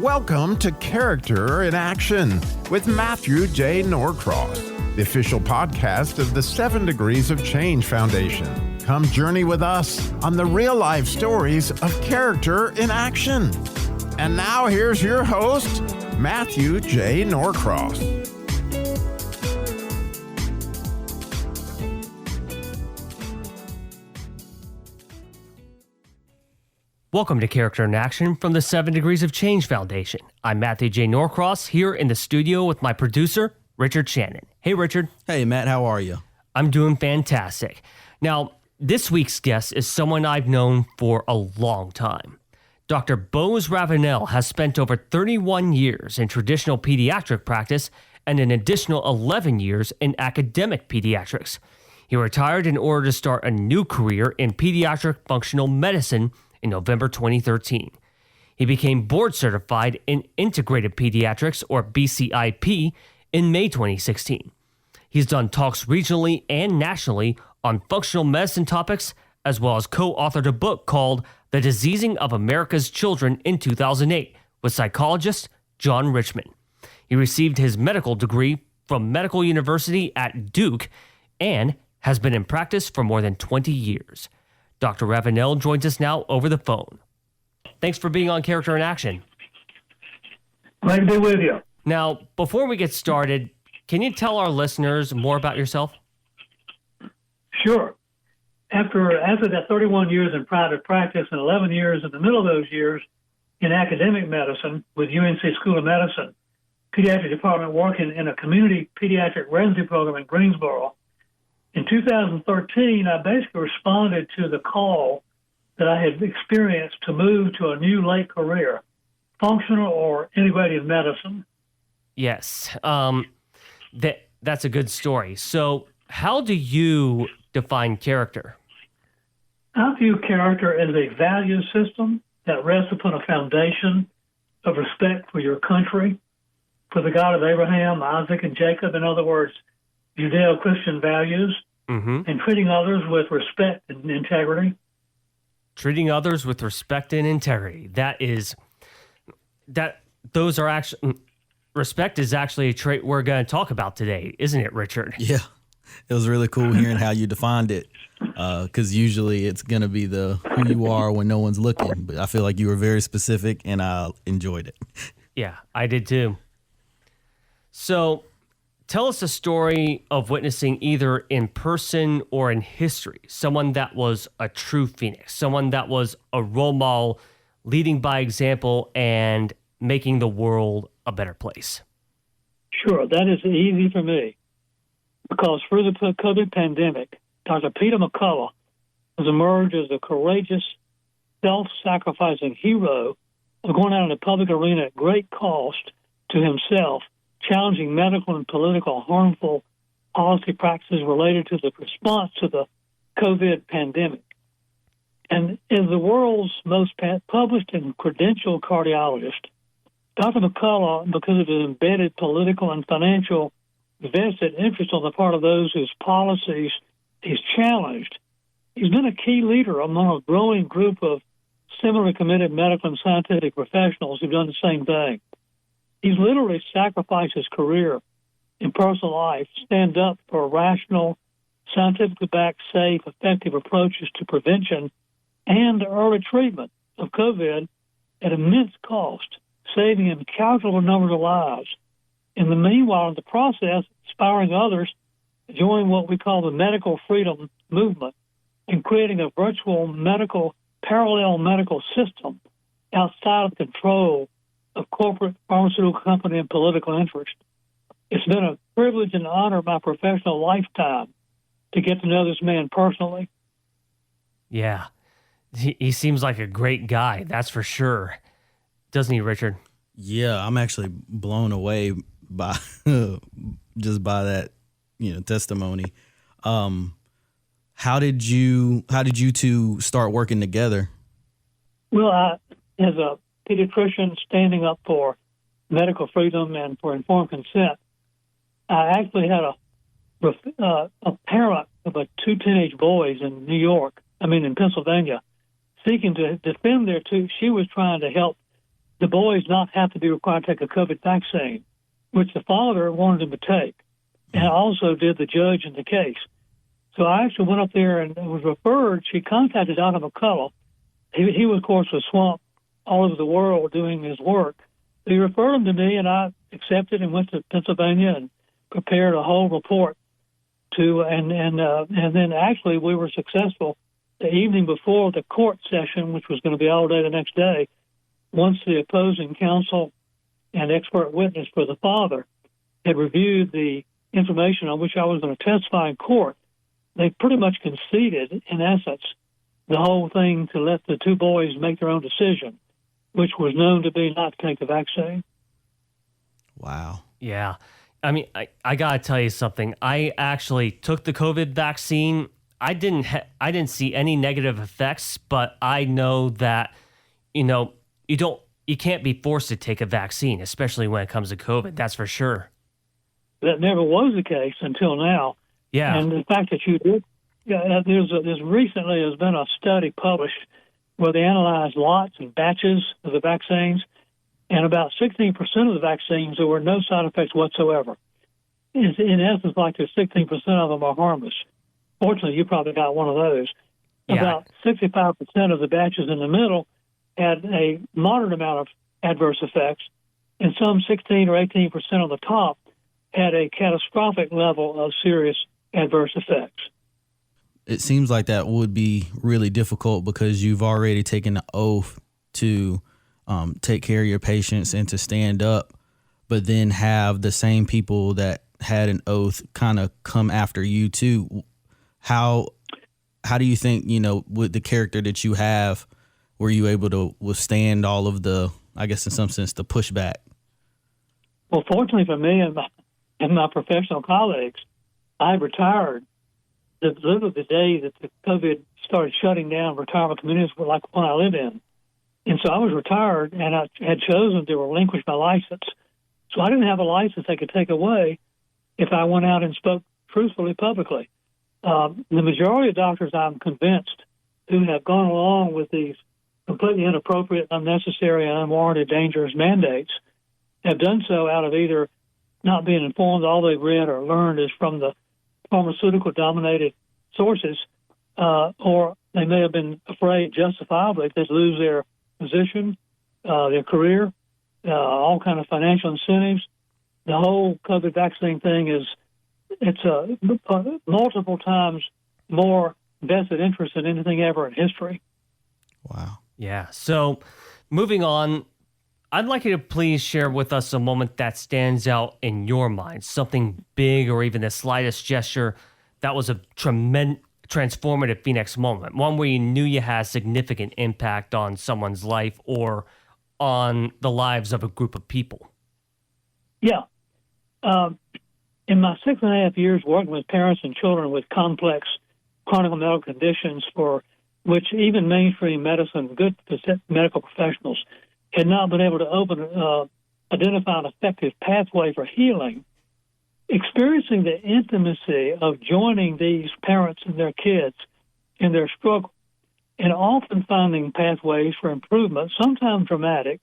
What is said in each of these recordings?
Welcome to Character in Action with Matthew J. Norcross, the official podcast of the 7 Degrees of Change Foundation. Come journey with us on the real-life stories of character in action. And now here's your host, Matthew J. Norcross. Welcome to Character in Action from the 7 Degrees of Change Foundation. I'm Matthew J. Norcross here in the studio with my producer, Richard Shannon. Hey, Richard. Hey, Matt. How are you? I'm doing fantastic. Now, this week's guest is someone I've known for a long time. Dr. Bose Ravenel has spent over 31 years in traditional pediatric practice and an additional 11 years in academic pediatrics. He retired in order to start a new career in pediatric functional medicine in November 2013. He became board certified in integrated pediatrics, or BCIP, in May 2016. He's done talks regionally and nationally on functional medicine topics, as well as co-authored a book called The Diseasing of America's Children in 2008 with psychologist John Rosemond. He received his medical degree from Medical University at Duke and has been in practice for more than 20 years. Dr. Ravenel joins us now over the phone. Thanks for being on Character in Action. Glad to be with you. Now, before we get started, can you tell our listeners more about yourself? Sure. After that 31 years in private practice and 11 years in the middle of those years in academic medicine with UNC School of Medicine, pediatric department working in a community pediatric residency program in Greensboro, in 2013, I basically responded to the call that I had experienced to move to a new late career, functional or integrative medicine. Yes, that's a good story. So how do you define character? I view character as a value system that rests upon a foundation of respect for your country, for the God of Abraham, Isaac, and Jacob. In other words, Judeo-Christian values, and treating others with respect and integrity. Treating others with respect and integrity. Respect is actually a trait we're going to talk about today, isn't it, Richard? Yeah, it was really cool hearing how you defined it, because usually it's going to be the who you are when no one's looking, but I feel like you were very specific and I enjoyed it. Yeah, I did too. So, tell us a story of witnessing either in person or in history, someone that was a true phoenix, someone that was a role model, leading by example and making the world a better place. Sure, that is easy for me because through the COVID pandemic, Dr. Peter McCullough has emerged as a courageous, self-sacrificing hero of going out in the public arena at great cost to himself, challenging medical and political harmful policy practices related to the response to the COVID pandemic. And as the world's most published and credentialed cardiologist, Dr. McCullough, because of his embedded political and financial vested interest on the part of those whose policies he's challenged, he's been a key leader among a growing group of similarly committed medical and scientific professionals who've done the same thing. He's literally sacrificed his career in personal life, stand up for rational, scientifically backed, safe, effective approaches to prevention and early treatment of COVID at immense cost, saving incalculable numbers of lives. In the meanwhile, in the process, inspiring others to join what we call the medical freedom movement and creating a virtual parallel medical system outside of the control of corporate, pharmaceutical company, and political interest. It's been a privilege and honor of my professional lifetime to get to know this man personally. Yeah, he seems like a great guy, that's for sure. Doesn't he, Richard? Yeah, I'm actually blown away by just by that, testimony. How did you two start working together? Well, as a pediatrician standing up for medical freedom and for informed consent, I actually had a parent of two teenage boys in Pennsylvania, seeking to defend their two. She was trying to help the boys not have to be required to take a COVID vaccine, which the father wanted them to take, and also did the judge in the case. So I actually went up there and was referred. She contacted Dr. McCullough. He was, of course, was swamped all over the world doing his work. He referred him to me, and I accepted and went to Pennsylvania and prepared a whole report and then actually we were successful the evening before the court session, which was going to be all day the next day. Once the opposing counsel and expert witness for the father had reviewed the information on which I was going to testify in court, they pretty much conceded, in essence, the whole thing to let the two boys make their own decision, which was known to be not to take the vaccine. Wow. Yeah. I mean, I got to tell you something. I actually took the COVID vaccine. I didn't see any negative effects, but I know that, you can't be forced to take a vaccine, especially when it comes to COVID. That's for sure. That never was the case until now. Yeah. And the fact that you did, there's recently has been a study published where they analyzed lots and batches of the vaccines, and about 16% of the vaccines, there were no side effects whatsoever. In essence, like there's 16% of them are harmless. Fortunately, you probably got one of those. Yeah. About 65% of the batches in the middle had a moderate amount of adverse effects, and some 16 or 18% on the top had a catastrophic level of serious adverse effects. It seems like that would be really difficult because you've already taken the oath to take care of your patients and to stand up, but then have the same people that had an oath kind of come after you too. How do you think, with the character that you have, were you able to withstand all of the, I guess in some sense, the pushback? Well, fortunately for me and my professional colleagues, I retired the day that the COVID started shutting down retirement communities like one I live in. And so I was retired, and I had chosen to relinquish my license. So I didn't have a license they could take away if I went out and spoke truthfully publicly. The majority of doctors, I'm convinced, who have gone along with these completely inappropriate, unnecessary, and unwarranted, dangerous mandates have done so out of either not being informed. All they've read or learned is from the pharmaceutical-dominated sources, or they may have been afraid justifiably they'd lose their position, their career, all kind of financial incentives. The whole COVID vaccine thing it's multiple times more vested interest than anything ever in history. Wow. Yeah. So moving on, I'd like you to please share with us a moment that stands out in your mind, something big or even the slightest gesture that was a transformative Phoenix moment, one where you knew you had significant impact on someone's life or on the lives of a group of people. Yeah. In my 6.5 years working with parents and children with complex chronic medical conditions for which even mainstream medicine, good medical professionals, had not been able to identify an effective pathway for healing, experiencing the intimacy of joining these parents and their kids in their struggle, and often finding pathways for improvement, sometimes dramatic,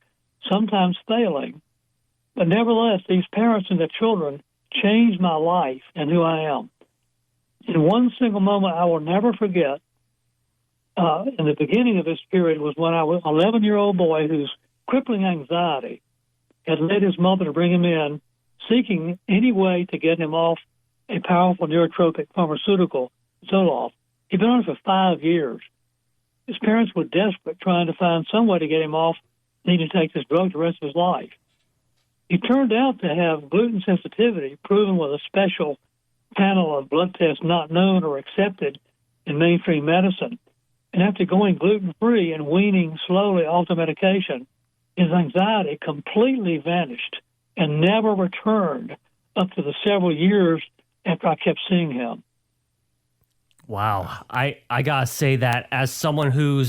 sometimes failing. But nevertheless, these parents and their children changed my life and who I am. In one single moment I will never forget, in the beginning of this period was when I was an 11-year-old boy whose crippling anxiety had led his mother to bring him in, seeking any way to get him off a powerful neurotropic pharmaceutical, Zoloft. He'd been on it for 5 years. His parents were desperate, trying to find some way to get him off, needing to take this drug the rest of his life. He turned out to have gluten sensitivity, proven with a special panel of blood tests not known or accepted in mainstream medicine. And after going gluten-free and weaning slowly off the medication, his anxiety completely vanished and never returned up to the several years after I kept seeing him. Wow. I gotta say that as someone who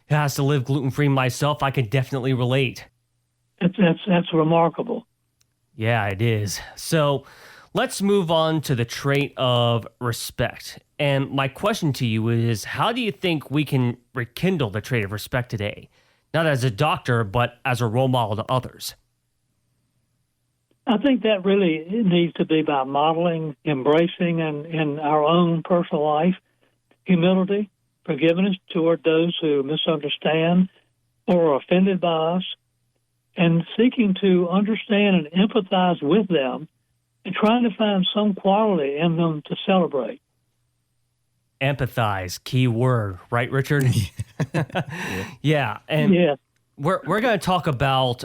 has to live gluten-free myself, I can definitely relate. That's remarkable. Yeah, it is. So let's move on to the trait of respect. And my question to you is, how do you think we can rekindle the trait of respect today? not as a doctor, but as a role model to others? I think that really needs to be by modeling, embracing in our own personal life, humility, forgiveness toward those who misunderstand or are offended by us, and seeking to understand and empathize with them and trying to find some quality in them to celebrate. Empathize, key word, right, Richard? Yeah. And Yeah. we're going to talk about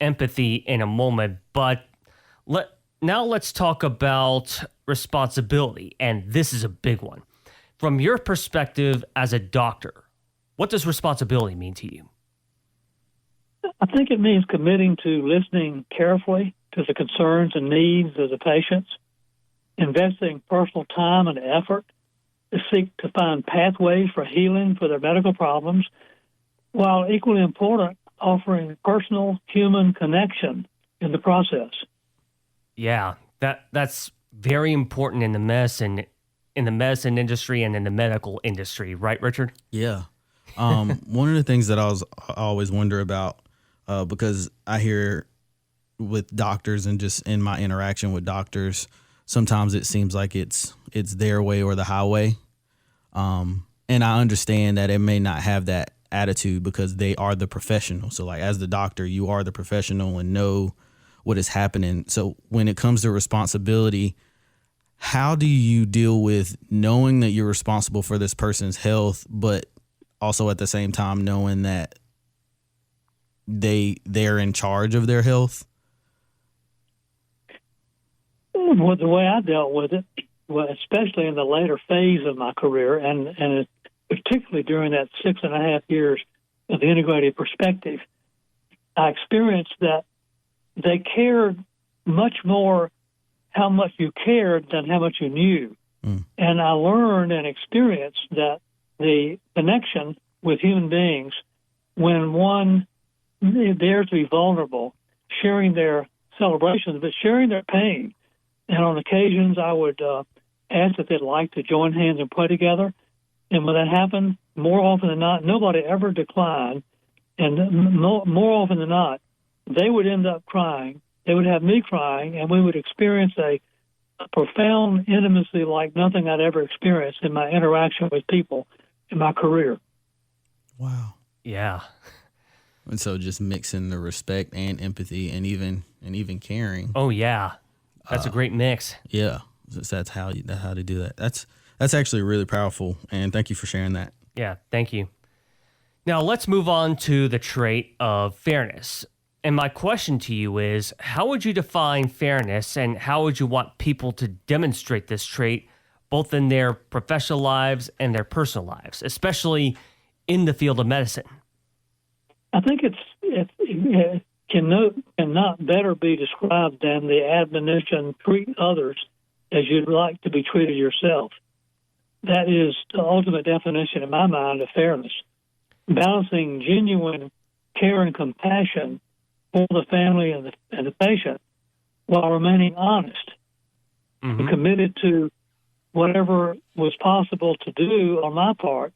empathy in a moment, but now let's talk about responsibility, and this is a big one. From your perspective as a doctor, what does responsibility mean to you? I think it means committing to listening carefully to the concerns and needs of the patients, investing personal time and effort to seek to find pathways for healing for their medical problems, while equally important, offering personal human connection in the process. Yeah, that's very important in the medicine industry and in the medical industry, right, Richard? Yeah. One of the things that I always wonder about, because I hear with doctors and just in my interaction with doctors, sometimes it seems like it's their way or the highway. And I understand that it may not have that attitude because they are the professional. So like as the doctor, you are the professional and know what is happening. So when it comes to responsibility, how do you deal with knowing that you're responsible for this person's health, but also at the same time knowing that they're in charge of their health? Well, the way I dealt with it, well, especially in the later phase of my career, and particularly during that 6.5 years of the integrated perspective, I experienced that they cared much more how much you cared than how much you knew. And I learned and experienced that the connection with human beings, when one dares to be vulnerable, sharing their celebrations, but sharing their pain. And on occasions, I would ask if they'd like to join hands and pray together. And when that happened, more often than not, nobody ever declined. And more often than not, they would end up crying. They would have me crying, and we would experience a profound intimacy like nothing I'd ever experienced in my interaction with people in my career. Wow. Yeah. And so just mixing the respect and empathy and even caring. Oh yeah. That's a great mix. Yeah. That's how to do that. That's actually really powerful, and thank you for sharing that. Yeah, thank you. Now let's move on to the trait of fairness. And my question to you is, how would you define fairness, and how would you want people to demonstrate this trait both in their professional lives and their personal lives, especially in the field of medicine? I think it cannot better be described than the admonition, treat others as you'd like to be treated yourself. That is the ultimate definition in my mind of fairness. Balancing genuine care and compassion for the family and the patient while remaining honest and committed to whatever was possible to do on my part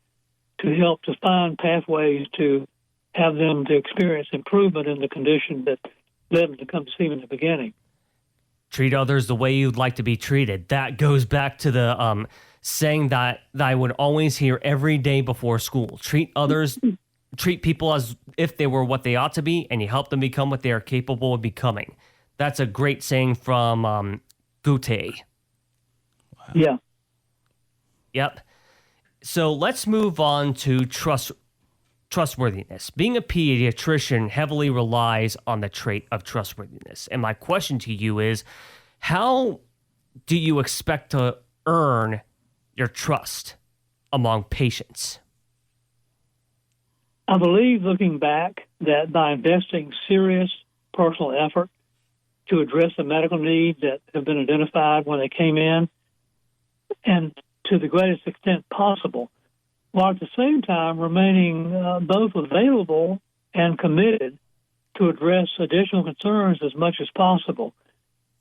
to help to find pathways to have them to experience improvement in the condition that led them to come to see me in the beginning. Treat others the way you'd like to be treated. That goes back to the saying that I would always hear every day before school. Treat people as if they were what they ought to be, and you help them become what they are capable of becoming. That's a great saying from Goethe. Wow. Yeah. Yep. So let's move on to trustworthiness. Being a pediatrician heavily relies on the trait of trustworthiness. And my question to you is, how do you expect to earn your trust among patients? I believe, looking back, that by investing serious personal effort to address the medical needs that have been identified when they came in, and to the greatest extent possible, while at the same time remaining both available and committed to address additional concerns as much as possible.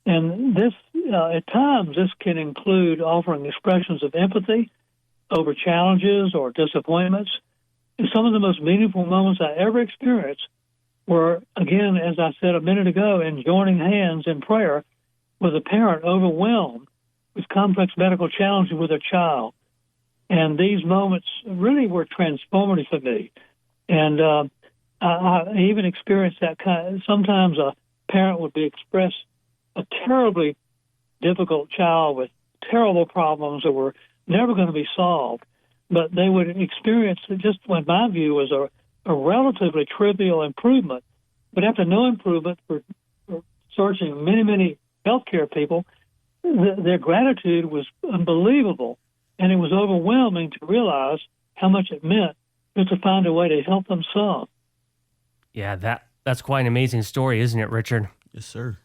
And this, at times, this can include offering expressions of empathy over challenges or disappointments, some of the most meaningful moments I ever experienced were, again, as I said a minute ago, in joining hands in prayer with a parent overwhelmed with complex medical challenges with their child. And these moments really were transformative for me. And I even experienced that sometimes a parent would express a terribly difficult child with terrible problems that were never going to be solved. But they would experience just what my view was a relatively trivial improvement. But after no improvement, for searching many healthcare people, their gratitude was unbelievable. And it was overwhelming to realize how much it meant just to find a way to help them some. Yeah, that's quite an amazing story, isn't it, Richard? Yes, sir.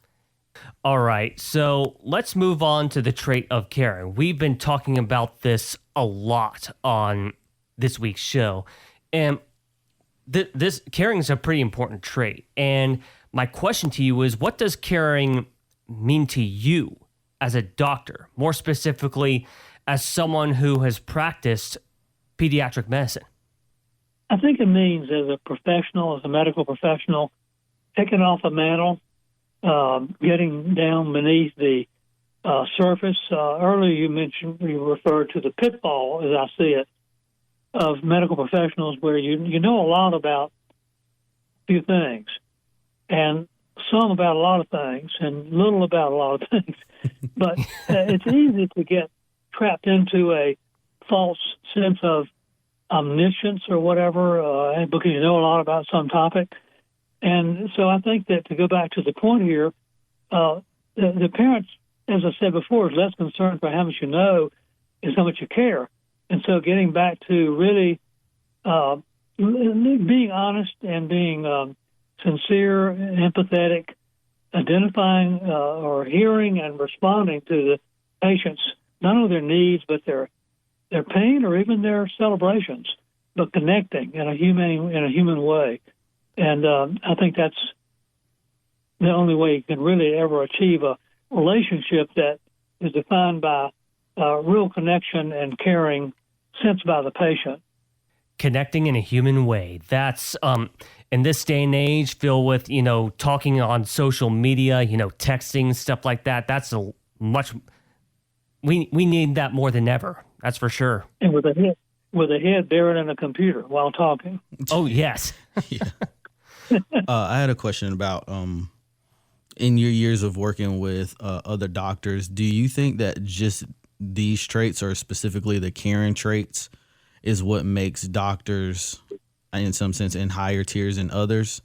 All right, so let's move on to the trait of caring. We've been talking about this a lot on this week's show, and this caring is a pretty important trait. And my question to you is, what does caring mean to you as a doctor, more specifically as someone who has practiced pediatric medicine? I think it means as a professional, as a medical professional, taking off a mantle, getting down beneath the surface. Earlier you referred to the pitfall, as I see it, of medical professionals where you know a lot about a few things and some about a lot of things and little about a lot of things. But it's easy to get trapped into a false sense of omniscience or whatever because you know a lot about some topic. And so I think that to go back to the point here, the parents, as I said before, is less concerned for how much you know is how much you care. And so getting back to really being honest and being sincere, empathetic, identifying or hearing and responding to the patients, not only their needs, but their pain or even their celebrations, but connecting in a human way. And I think that's the only way you can really ever achieve a relationship that is defined by real connection and caring sensed by the patient. Connecting in a human way. That's in this day and age filled with, talking on social media, texting, stuff like that. That's a much, we need that more than ever. That's for sure. And with a head buried in a computer while talking. Oh, yes. Yeah. I had a question about, in your years of working with other doctors, do you think that just these traits, or specifically the caring traits, is what makes doctors, in some sense, in higher tiers than others?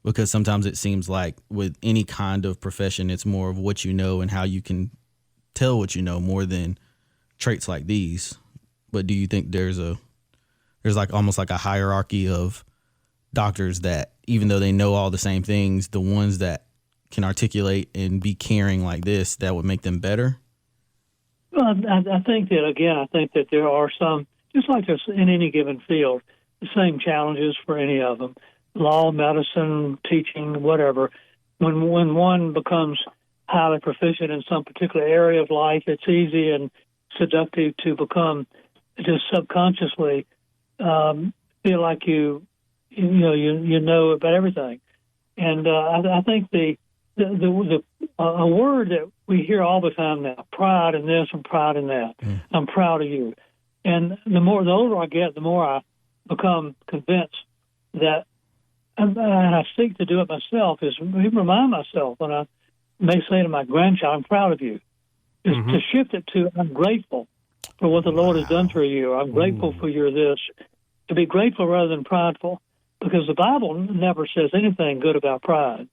Because sometimes it seems like with any kind of profession, it's more of what you know and how you can tell what you know more than traits like these. But do you think there's like almost like a hierarchy of doctors that, even though they know all the same things, the ones that can articulate and be caring like this, that would make them better? Well, I think that there are some, just like there's in any given field, the same challenges for any of them. Law, medicine, teaching, whatever. When one becomes highly proficient in some particular area of life, it's easy and seductive to become just subconsciously feel like you know about everything. And I think a word that we hear all the time now, pride in this and pride in that. I'm proud of you. And the older I get, the more I become convinced that, and I seek to do it myself, is remind myself when I may say to my grandchild, I'm proud of you, is to shift it to, I'm grateful for what the Lord has done for you. I'm grateful for your this. To be grateful rather than prideful, because the Bible never says anything good about pride.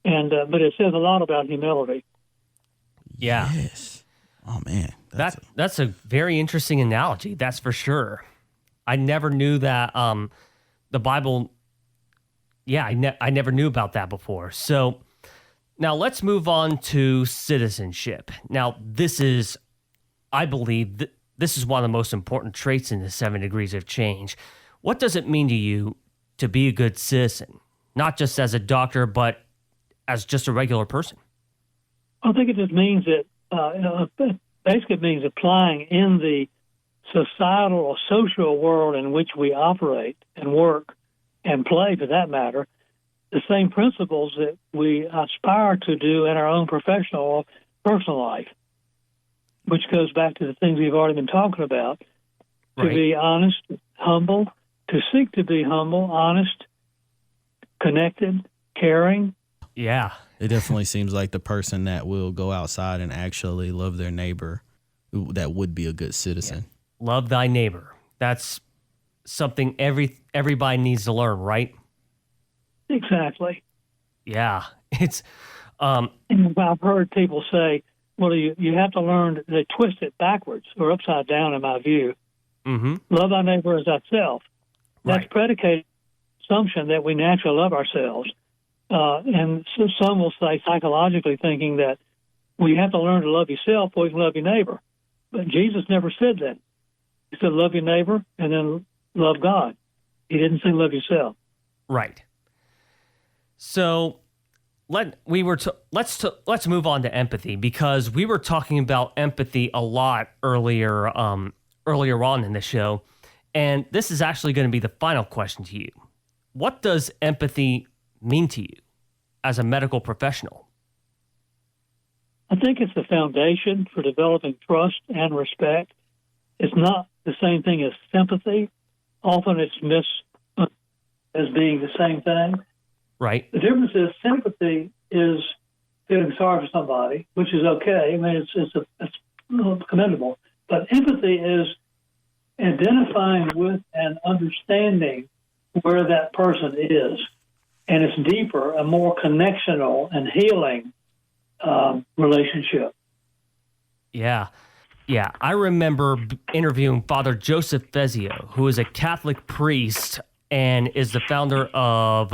And but it says a lot about humility. Yeah. Yes. Oh man, that's a very interesting analogy. That's for sure. I never knew that the Bible. Yeah, I never knew about that before. So now let's move on to citizenship. Now this is, I believe, this is one of the most important traits in the 7 Degrees of Change. What does it mean to you to be a good citizen, not just as a doctor, but as just a regular person? I think it just means that, basically it means applying in the societal or social world in which we operate and work and play, for that matter, the same principles that we aspire to do in our own professional or personal life, which goes back to the things we've already been talking about. Right. To be honest, humble, to seek to be humble, honest, connected, caring. Yeah. It definitely seems like the person that will go outside and actually love their neighbor, that would be a good citizen. Yeah. Love thy neighbor. That's something everybody needs to learn, right? Exactly. Yeah. It's and I've heard people say, well, you have to learn, they twist it backwards or upside down in my view. mm-hmm. Love our neighbor as thyself. That's Right. predicated assumption that we naturally love ourselves. And so some will say psychologically thinking that we have to learn to love yourself before you can love your neighbor. But Jesus never said that. He said love your neighbor and then love God. He didn't say love yourself. Right. So let's move on to empathy, because we were talking about empathy a lot earlier on in the show, and this is actually going to be the final question to you. What does empathy mean to you as a medical professional? I think it's the foundation for developing trust and respect. It's not the same thing as sympathy. Often it's missed as being the same thing. Right. The difference is sympathy is feeling sorry for somebody, which is okay. I mean, it's commendable. But empathy is identifying with and understanding where that person is. And it's deeper, a more connectional and healing relationship. Yeah. Yeah. I remember interviewing Father Joseph Fezio, who is a Catholic priest and is the founder of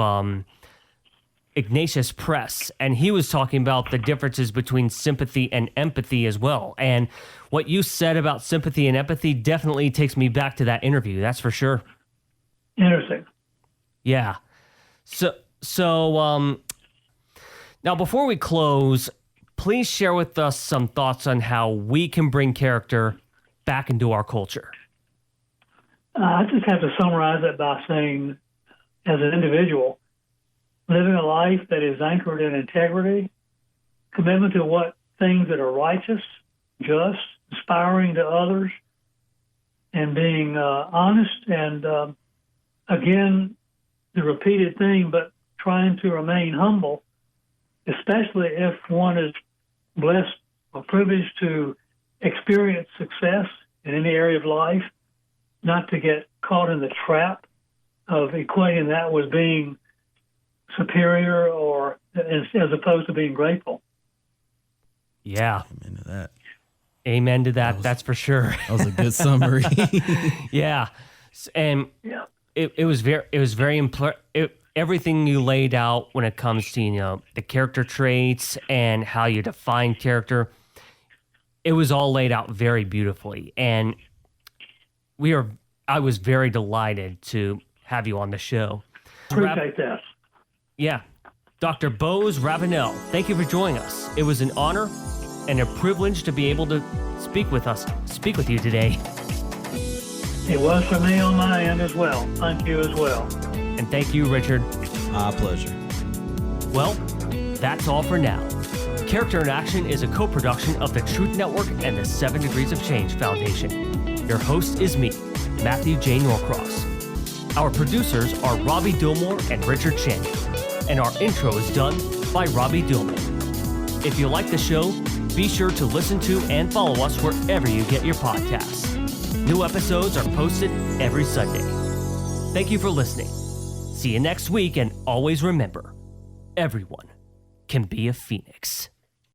Ignatius Press, and he was talking about the differences between sympathy and empathy as well. And what you said about sympathy and empathy definitely takes me back to that interview. That's for sure. Interesting. Yeah. So now before we close, please share with us some thoughts on how we can bring character back into our culture. I just have to summarize it by saying, as an individual, living a life that is anchored in integrity, commitment to what things that are righteous, just, inspiring to others, and being honest, and again, the repeated thing, but trying to remain humble, especially if one is blessed or privileged to experience success in any area of life, not to get caught in the trap of equating that with being superior or as opposed to being grateful. Yeah. Amen to that. Amen to that. That's for sure. That was a good summary. Yeah. And it was very everything you laid out when it comes to, the character traits and how you define character, it was all laid out very beautifully. And I was very delighted to have you on the show. Appreciate that. Yeah. Dr. Bose Ravenel, thank you for joining us. It was an honor and a privilege to be able to speak with you today. It was for me on my end as well. Thank you as well. And thank you, Richard. Our pleasure. Well, that's all for now. Character in Action is a co-production of the Truth Network and the 7 Degrees of Change Foundation. Your host is me, Matthew J. Norcross. Our producers are Robbie Dillmore and Richard Channing, and our intro is done by Robbie Dillmore. If you like the show, be sure to listen to and follow us wherever you get your podcasts. New episodes are posted every Sunday. Thank you for listening. See you next week, and always remember, everyone can be a phoenix.